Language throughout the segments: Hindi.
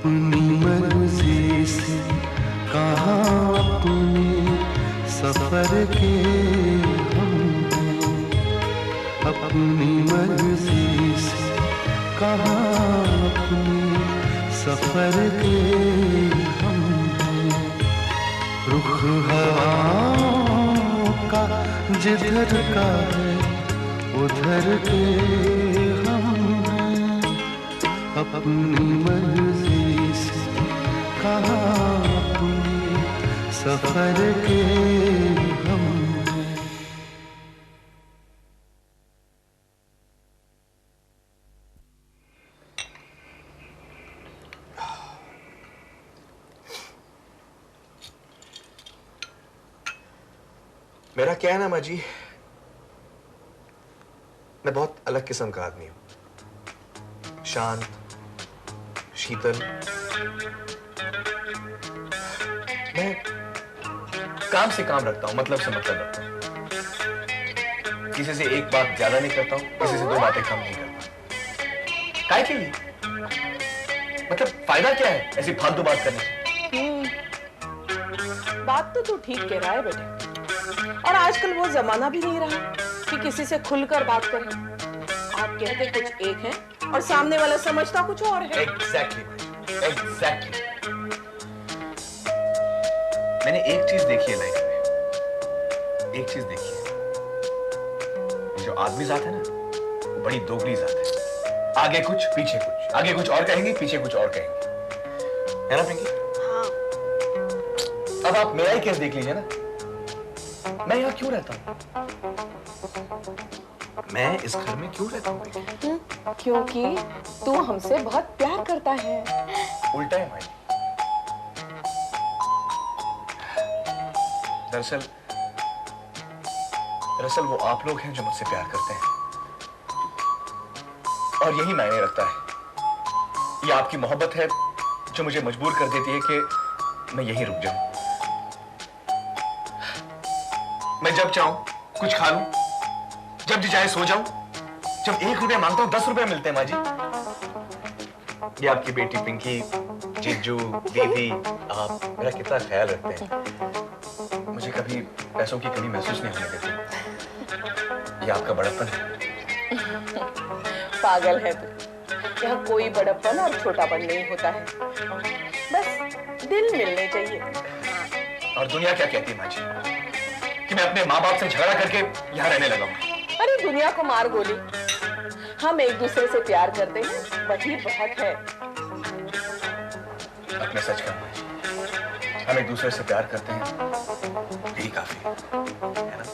अपनी मर्जी से कहाँ अपने सफर के हम हैं। अपनी मर्जी से कहाँ अपने सफर के हम हैं। रुख हवाओं का जिधर का है उधर के हम हैं। अपनी मर्जी से कहाँ अपने सफर के हम हैं। मेरा क्या है ना माँ जी, मैं बहुत अलग किस्म का आदमी हूं। शांत, शीतल। मैं काम से काम रखता हूं, मतलब से मतलब रखता हूं। किसी से एक बात ज्यादा नहीं करता हूं, किसी से दो बातें कम नहीं करता। काहे के लिए? मतलब फायदा क्या है ऐसी फालतू बात करने से? बात तो तू ठीक कह रहा है बेटे, और आजकल वो जमाना भी नहीं रहा कि किसी से खुलकर बात करें। आप कहते कुछ एक है और सामने वाला समझता कुछ और है। एग्जैक्टली। मैंने एक चीज देखी है लाइफ में, एक चीज देखी है, जो आदमी जात है ना, वो बड़ी दोगली जात है। आगे कुछ पीछे कुछ, आगे कुछ और कहेंगे, पीछे कुछ और कहेंगे, है ना पिंकी? हाँ। अब आप मेरा ही केस देख लीजिए ना, मैं यहाँ क्यों रहता हूँ? मैं इस घर में क्यों रहता हूँ? क्योंकि तू हमसे बहुत प्यार करता है। उल्टा है भाई। दरअसल वो आप लोग हैं जो मुझसे प्यार करते हैं, और यही मायने रखता है। ये आपकी मोहब्बत है जो मुझे मजबूर कर देती है कि मैं यहीं रुक जाऊं। मैं जब चाहूं कुछ खा लूं, जब जी चाहे सो जाऊं। जब 1 रुपया मांगता हूं 10 रुपए मिलते हैं माँ जी। ये आपकी बेटी पिंकी, जीजू, दीदी, आप मेरा कितना ख्याल रखते हैं। मुझे कभी पैसों की कमी महसूस नहीं होने देती। ये आपका बड़प्पन है। पागल है तू। यहाँ कोई बड़प्पन और छोटापन नहीं होता है, बस दिल मिलने चाहिए। और दुनिया क्या कहती है माँ जी कि मैं अपने माँ बाप से झगड़ा करके यहाँ रहने लगा हूँ? अरे दुनिया को मार गोली, हम एक दूसरे से प्यार करते हैं, वही बहुत है। अपने सच का माँ जी, हम एक दूसरे से प्यार करते हैं, यही काफी है ना?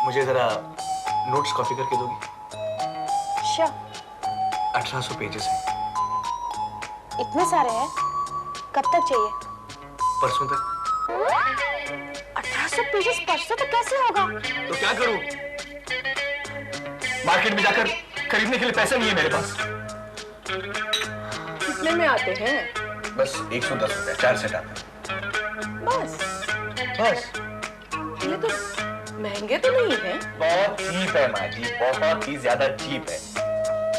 मुझे जरा नोट्स कॉपी करके दोगी? श्योर। 1800 पेजेस हैं। इतने सारे हैं? कब तक चाहिए? परसों तक। 1800 पेजेस परसों तक कैसे होगा? तो क्या करूं? मार्केट में जाकर खरीदने के लिए पैसे नहीं है मेरे पास। कितने में आते हैं? बस 110 रुपए, 4 सेट आते हैं। बस बस। ये तो महंगे तो नहीं है। बहुत चीप है माँ जी, बहुत ही ज्यादा चीप है,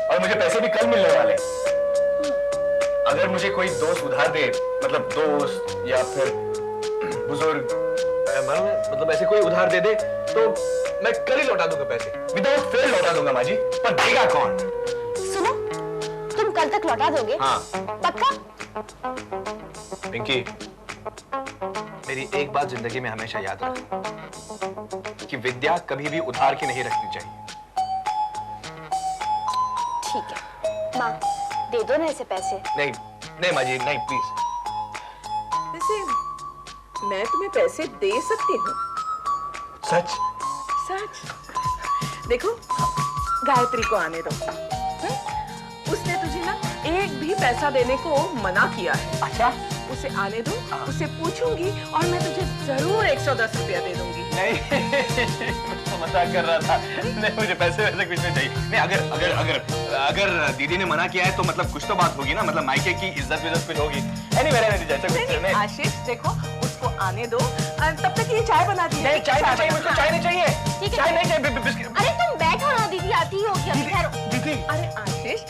और मुझे पैसे भी कल मिलने वाले हैं। अगर मुझे कोई दोस्त उधार दे, मतलब दोस्त या फिर बुजुर्ग, मतलब ऐसे कोई उधार दे दे, तो मैं कल ही लौटा दूंगा पैसे, विदाउट फेल लौटा दूंगा माँ जी। पर देगा कौन? सुनो, तुम कल तक लौटा दोगे? हाँ। पक्का? पिंकी, मेरी एक बात जिंदगी में हमेशा याद रख कि विद्या कभी भी उधार की नहीं रखनी चाहिए। ठीक है। माँ, दे दो ना ऐसे पैसे। नहीं नहीं माँ जी, नहीं प्लीज। वैसे मैं तुम्हें पैसे दे सकती हूँ। सच? सच। देखो, गायत्री को आने दो। उसने तुझे ना एक भी पैसा देने को मना किया है। अच्छा? उसे आने दो, उसे पूछूंगी और मैं तुझे जरूर 110 रुपया दे दूंगी। नहीं मैं तो मजाक कर रहा था। नहीं, मुझे पैसे वैसे कुछ नहीं चाहिए। नहीं, अगर अगर अगर अगर दीदी ने मना किया है तो मतलब कुछ तो बात होगी ना, मतलब मायके की इज्जत विज्जत कुछ होगी। नहीं, जैसे कुछ नहीं। आशीष देखो, उसको आने दो, तब तक ये चाय बना दी। नहीं, चाय नहीं चाहिए मुझको, चाय नहीं चाहिए। ठीक है। चाय नहीं चाहिए, बिस्किट। अरे तुम बैठो ना दीदी, आती होगी अभी। ठहरो। दीदी, अरे आशीष,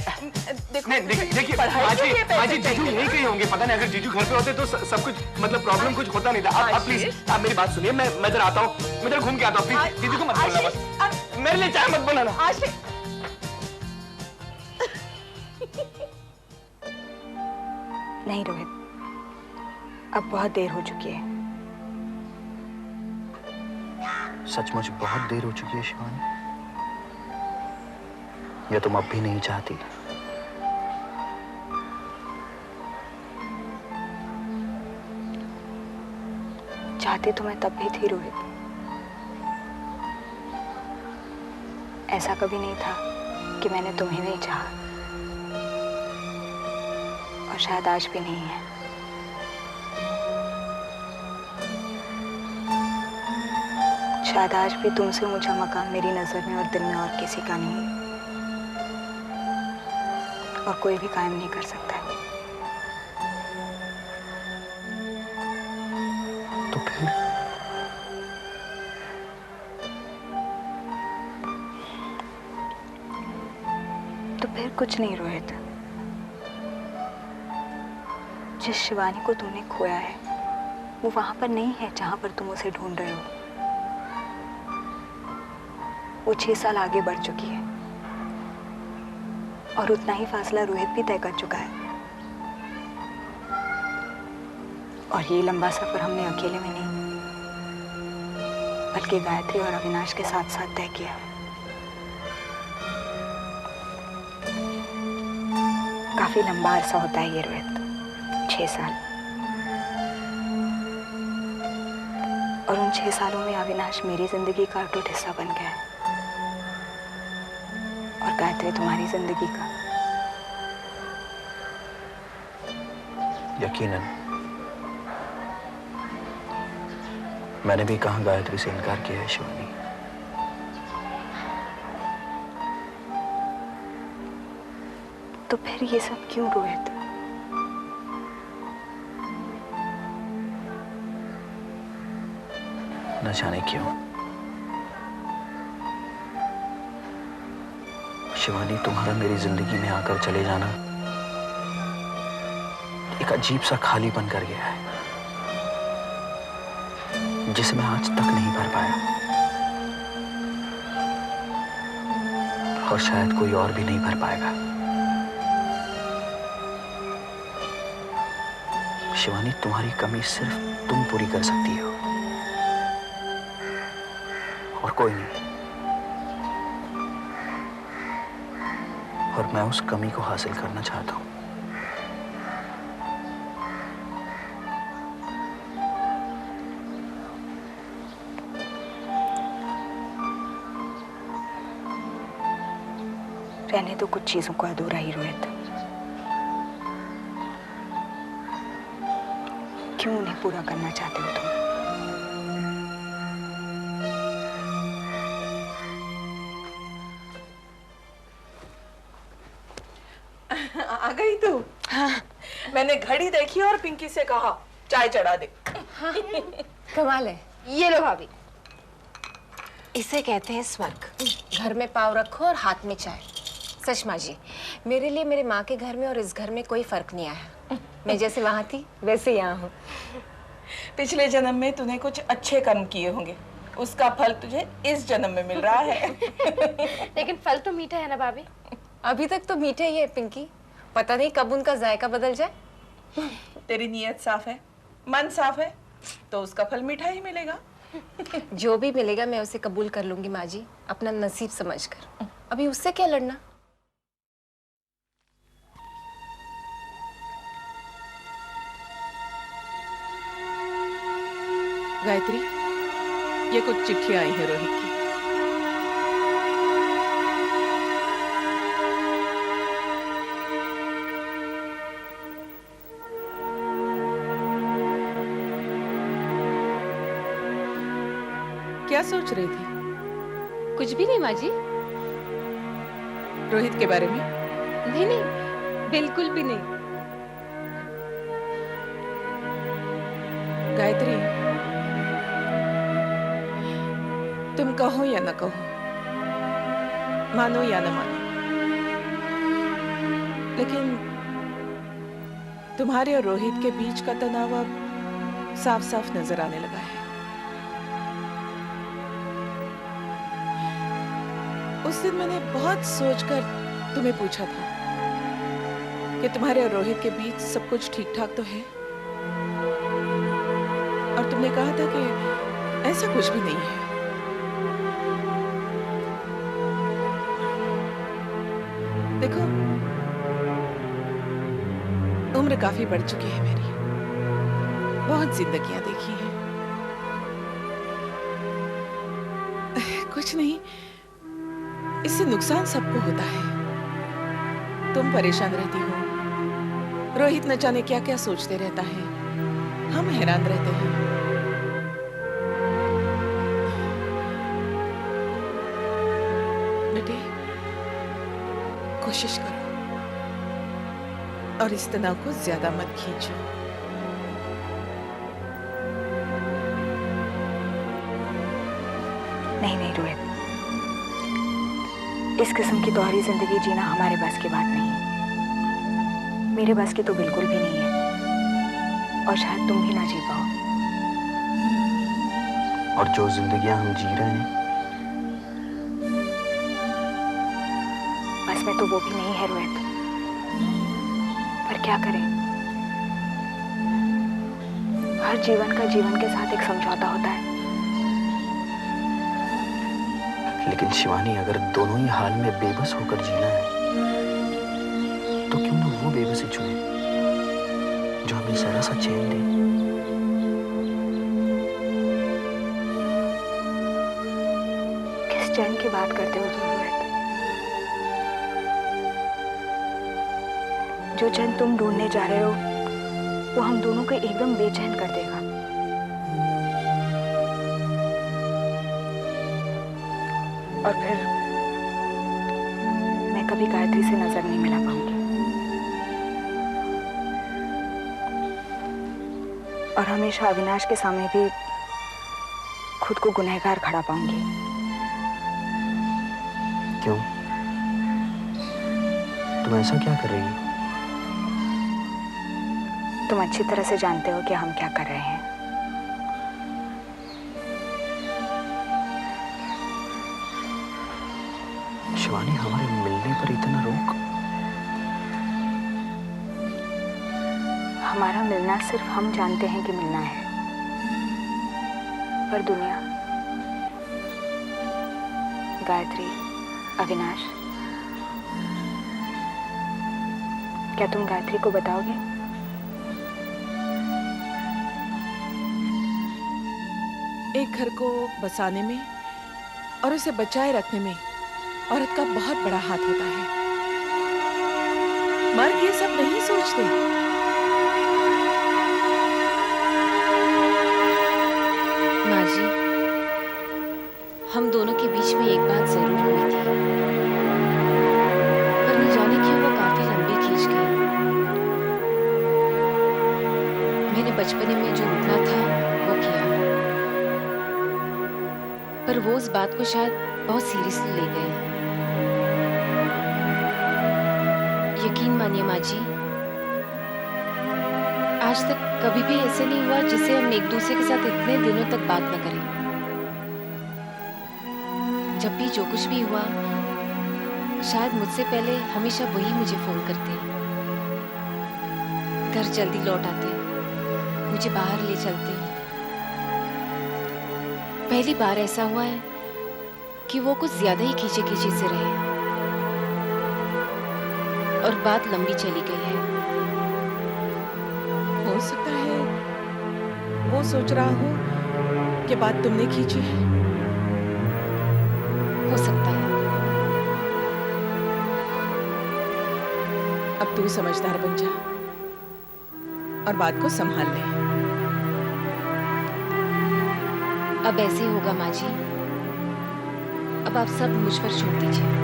देखो नहीं देखिए पढ़ाई के लिए पैसे माजी जीजू चाहिए यही ना। कहीं होंगे, पता नहीं, अगर जीजू घर पे होते तो सब कुछ मतलब प्रॉब्लम कुछ होता नहीं था। आप प्लीज आप मेरी बात सुनिए, मैं इधर आता हूँ, मैं इधर घूम के आता हूँ, प्लीज दीदी को मत बोलना, बस मेरे लिए चाय मत बनाना। आशीष, नहीं रोहित, अब बहुत देर हो चुकी है। सचमुच बहुत देर हो चुकी है शिवानी, या तुम अब भी नहीं चाहती? चाहती तो मैं तब भी थी रोहित। ऐसा कभी नहीं था कि मैंने तुम्हें नहीं चाहा, और शायद आज भी नहीं है। शायद आज भी तुमसे ऊंचा मकाम मेरी नजर में और दिल में और किसी का नहीं है, और कोई भी कायम नहीं कर सकता है। तो फिर कुछ नहीं रोहित, जिस शिवानी को तूने खोया है वो वहां पर नहीं है जहां पर तुम उसे ढूंढ रहे हो। वो 6 साल आगे बढ़ चुकी है, और उतना ही फासला रोहित भी तय कर चुका है। और ये लंबा सफर हमने अकेले में नहीं, बल्कि गायत्री और अविनाश के साथ साथ तय किया। काफी लंबा अरसा होता है ये रोहित, 6 साल। और उन 6 सालों में अविनाश मेरी जिंदगी का अटूट हिस्सा बन गया है, और गायत्री तुम्हारी जिंदगी का। यकीनन मैंने भी कहाँ गायत्री से इनकार किया है शिवानी। तो फिर ये सब क्यों रोहित? न जाने क्यों शिवानी, तुम्हारा मेरी जिंदगी में आकर चले जाना एक अजीब सा खालीपन कर गया है, जिसे मैं आज तक नहीं भर पाया, और शायद कोई और भी नहीं भर पाएगा। शिवानी, तुम्हारी कमी सिर्फ तुम पूरी कर सकती हो, और कोई नहीं। और मैं उस कमी को हासिल करना चाहता हूं। रहने दो कुछ चीजों को अधूरा ही रोहित। क्यों उन्हें पूरा करना चाहते हो तुम? आ गई तू? हाँ। मैंने घड़ी देखी और पिंकी से कहा चाय चढ़ा दे। हाँ। कमाल है। ये लो भाभी, इसे कहते हैं स्वर्ग। घर में पाँव रखो और हाथ में चाय। सच माँ जी, मेरे लिए मेरे माँ के घर में और इस घर में कोई फर्क नहीं आया। मैं जैसे वहां थी वैसे यहाँ हूँ। पिछले जन्म में तूने कुछ अच्छे कर्म किए होंगे, उसका फल तुझे इस जन्म में मिल रहा है। लेकिन फल तो मीठा है ना भाभी? अभी तक तो मीठा ही है पिंकी, पता नहीं कब उनका जायका बदल जाए। तेरी नीयत साफ है, मन साफ है, तो उसका फल मीठा ही मिलेगा। जो भी मिलेगा मैं उसे कबूल कर लूंगी माँ जी, अपना नसीब समझकर। अभी उससे क्या लड़ना। गायत्री, ये कुछ चिट्ठियां आई हैं रोहित की। क्या सोच रही थी? कुछ भी नहीं माँ जी। रोहित के बारे में? नहीं नहीं, बिल्कुल भी नहीं। गायत्री, कहो या न कहो, मानो या न मानो, लेकिन तुम्हारे और रोहित के बीच का तनाव अब साफ साफ नजर आने लगा है। उस दिन मैंने बहुत सोचकर तुम्हें पूछा था कि तुम्हारे और रोहित के बीच सब कुछ ठीक ठाक तो है, और तुमने कहा था कि ऐसा कुछ भी नहीं है। देखो, उम्र काफी बढ़ चुकी है मेरी, बहुत जिंदगियां देखी हैं। कुछ नहीं, इससे नुकसान सबको होता है। तुम परेशान रहती हो, रोहित न जाने क्या क्या सोचते रहता है, हम हैरान रहते हैं। बेटे, कोशिश करो और इस तनाव को ज्यादा मत खींचो। नहीं नहीं रोहित, इस किस्म की दोहरी जिंदगी जीना हमारे बस की बात नहीं है। मेरे बस की तो बिल्कुल भी नहीं है, और शायद तुम भी ना जी पाओ। और जो जिंदगियां हम जी रहे हैं, बस में तो वो भी नहीं है रोहित, पर क्या करें, हर जीवन का जीवन के साथ एक समझौता होता है। लेकिन शिवानी, अगर दोनों ही हाल में बेबस होकर जीना है, तो क्यों ना वो बेबसी चुने जो हमें जरा सा चैन दे। किस चैन की बात करते हो तुम रोहित? जो चैन तुम ढूंढने जा रहे हो, वो हम दोनों को एकदम बेचैन कर देगा। और फिर मैं कभी गायत्री से नजर नहीं मिला पाऊंगी, और हमेशा अविनाश के सामने भी खुद को गुनहगार खड़ा पाऊंगी। क्यों? तुम ऐसा क्या कर रही हो? तुम अच्छी तरह से जानते हो कि हम क्या कर रहे हैं। शिवानी, हमारे मिलने पर इतना रोक? हमारा मिलना सिर्फ हम जानते हैं कि मिलना है, पर दुनिया, गायत्री, अविनाश, क्या तुम गायत्री को बताओगे? एक घर को बसाने में और उसे बचाए रखने में औरत का बहुत बड़ा हाथ होता है। मर्द ये सब नहीं सोचते। माँ जी, हम दोनों के बीच में एक बात जरूर हुई थी, पर न जाने क्यों वो काफी लंबी खींच गई। मैंने बचपने में जो रुकना था वो किया, पर वो उस बात को शायद बहुत सीरियसली ले गए। यकीन मानिए माँ जी, आज तक कभी भी ऐसे नहीं हुआ जिससे हम एक दूसरे के साथ इतने दिनों तक बात न करें। जब भी जो कुछ भी हुआ, शायद मुझसे पहले हमेशा वही मुझे फोन करते, घर जल्दी लौट आते, मुझे बाहर ले चलते। पहली बार ऐसा हुआ है कि वो कुछ ज्यादा ही खींचे खींचे से रहे और बात लंबी चली गई है। हो सकता है वो सोच रहा हो कि बात तुमने खींची है। हो सकता है। अब तू समझदार बन जा और बात को संभाल ले। अब ऐसे होगा माँ जी, अब आप सब मुझ पर छोड़ दीजिए।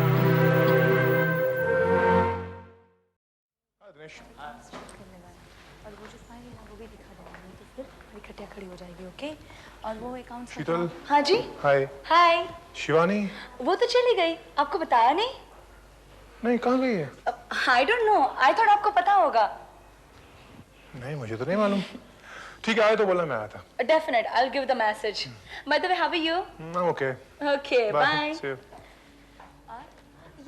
हटिया खड़ी हो जाएगी, ओके? और वो अकाउंट शीतल। हाँ जी। हाय। हाय। शिवानी। वो तो चली गई, आपको बताया नहीं? नहीं, कहाँ गई है? I don't know, I thought आपको पता होगा। नहीं, मुझे तो नहीं मालूम। ठीक है, आए तो बोला, मैं आया था। Definite, I will give the message. By the way, how are you? Okay. Okay, bye. ये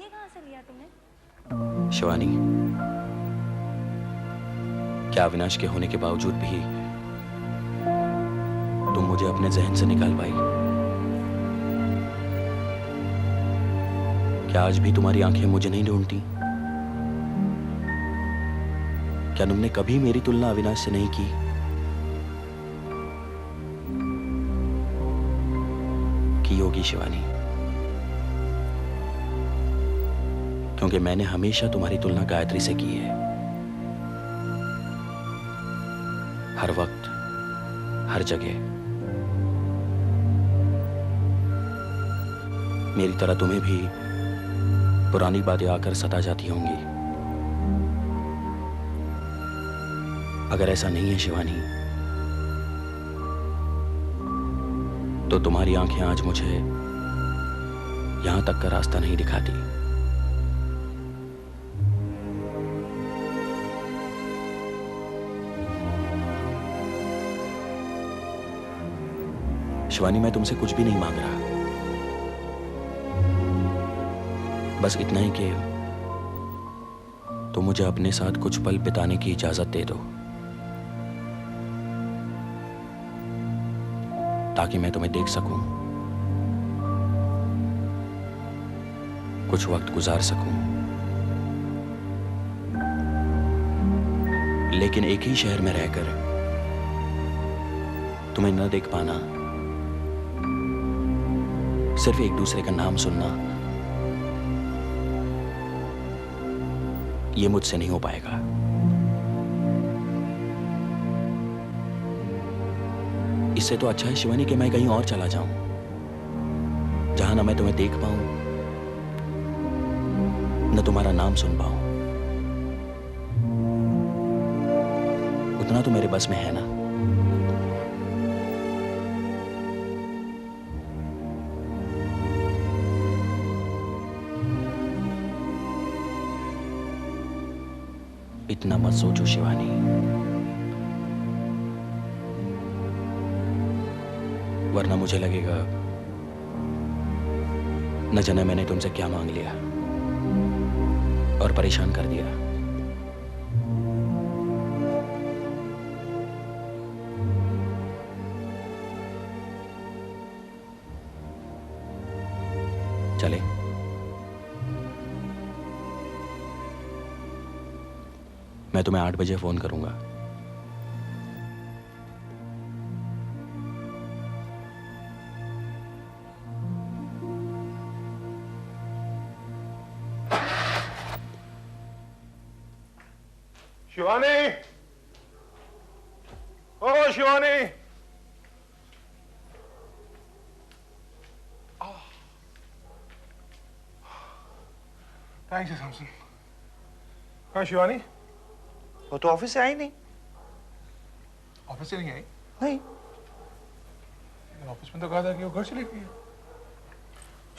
कहाँ से लिया तुमने? शिवानी, क्या अविनाश के होने के बावजूद भी तुम मुझे अपने जहन से निकाल पाई? क्या आज भी तुम्हारी आंखें मुझे नहीं ढूंढती? क्या तुमने कभी मेरी तुलना अविनाश से नहीं की? की होगी शिवानी, क्योंकि मैंने हमेशा तुम्हारी तुलना गायत्री से की है। हर वक्त, हर जगह। मेरी तरह तुम्हें भी पुरानी बातें आकर सता जाती होंगी। अगर ऐसा नहीं है शिवानी, तो तुम्हारी आंखें आज मुझे यहां तक का रास्ता नहीं दिखाती। शिवानी, मैं तुमसे कुछ भी नहीं मांग रहा, बस इतना ही कि तुम मुझे अपने साथ कुछ पल बिताने की इजाजत दे दो, ताकि मैं तुम्हें देख सकूं, कुछ वक्त गुजार सकूं। लेकिन एक ही शहर में रहकर तुम्हें न देख पाना, सिर्फ एक दूसरे का नाम सुनना, ये मुझसे नहीं हो पाएगा। इससे तो अच्छा है शिवानी कि मैं कहीं और चला जाऊं, जहां ना मैं तुम्हें देख पाऊं, न तुम्हारा नाम सुन पाऊं। उतना तो मेरे बस में है ना। इतना मत सोचो शिवानी, वरना मुझे लगेगा न जाने मैंने तुमसे क्या मांग लिया और परेशान कर दिया। चले? मैं तुम्हें 8 बजे फोन करूंगा। शिवानी, ओ शिवानी, थैंक्स सैमसन। हाँ शिवानी, वो तो ऑफिस से आई नहीं। ऑफिस से नहीं आई? नहीं। ऑफिस में तो कहा था कि वो घर चली गई है।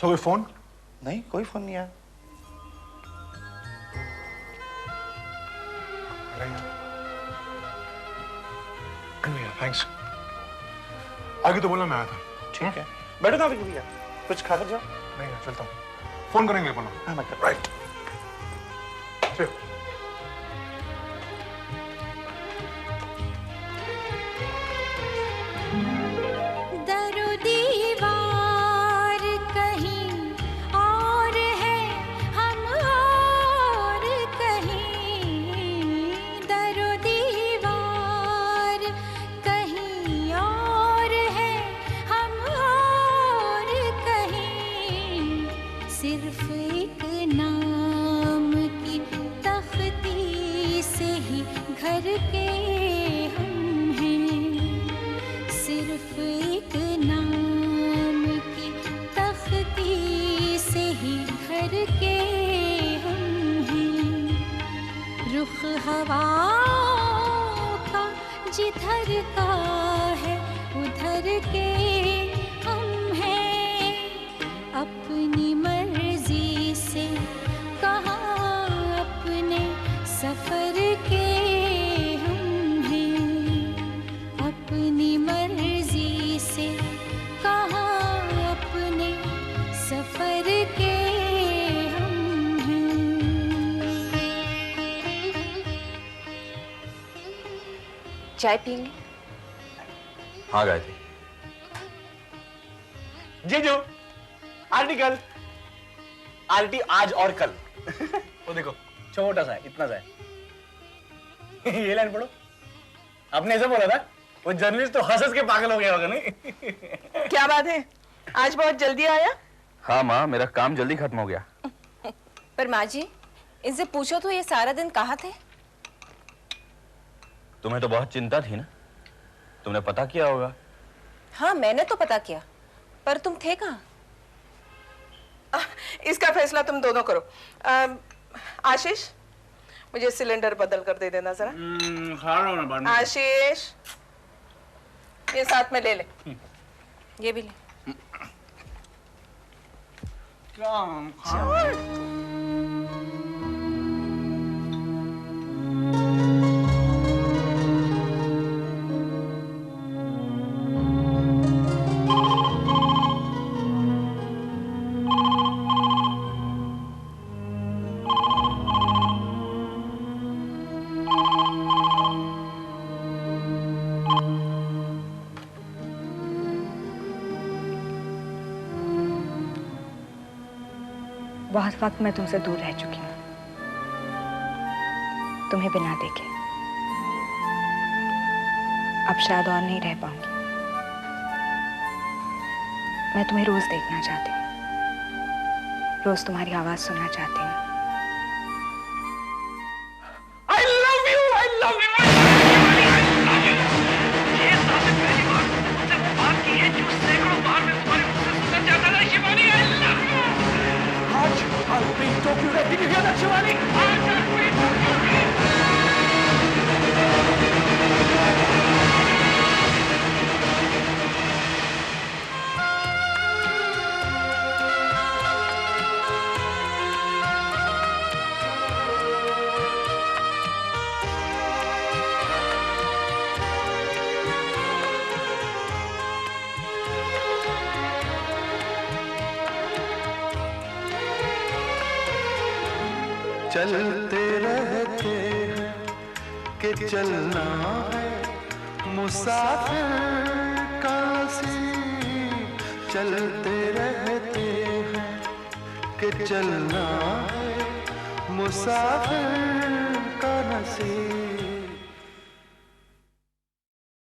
सो कोई फोन? नहीं, कोई फोन नहीं आया। थैंक्स। आगे तो बोलना, मैं आया था। ठीक है, बैठो ना भैया, कुछ खा कर जाओ। नहीं, मैं चलता हूँ, फोन करेंगे बोलो। हाँ, मैं कर। राइट। सिर्फ एक नाम की तख्ती से ही घर के हम हैं। सिर्फ एक नाम की तख्ती से ही घर के हम हैं। रुख हवा का जिधर का है के हम हैं, अपनी मर्जी से कहाँ अपने सफर के हम हैं, अपनी मर्जी से कहाँ अपने सफर के हम हैं। चाय पियेंगे? हाँ गायत्री। जीजू, आरटी कल, आरटी आज और कल। वो देखो छोटा सा है, इतना सा है। ये लाइन पढ़ो। आपने ऐसे बोला था, वो जर्नलिस्ट तो हंस के पागल हो गया होगा नहीं? क्या बात है, आज बहुत जल्दी आया? हाँ माँ, मेरा काम जल्दी खत्म हो गया। पर माँ जी, इनसे पूछो तो ये सारा दिन कहाँ थे? तुम्हें तो बहुत चिंता थी ना, तुमने पता किया होगा। हाँ, मैंने तो पता किया, पर तुम थे कहाँ? इसका फैसला तुम दोनों करो। आशीष, मुझे सिलेंडर बदल कर दे देना जरा। खा रहा हूँ ना बाद में। आशीष, ये साथ में ले ले। ये भी ले। बहुत वक्त मैं तुमसे दूर रह चुकी हूँ, तुम्हें बिना देखे। अब शायद और नहीं रह पाऊंगी। मैं तुम्हें रोज देखना चाहती हूँ, रोज तुम्हारी आवाज सुनना चाहती हूँ। I love you, I love you, I love you. ये सामने पहली बार मुझसे वो बात की है जो सैकड़ों बार मैं तुम्हारे मुंह से सुनना चाहता था, शिवानी, I love you. आज I'll be Tokyo Red. Did you hear that, Shivani? आज I'll be Tokyo Red. चलते रहते हैं कि चलना है मुसाफिर का नसीब। चलते रहते हैं कि चलना है मुसाफिर का नसीब।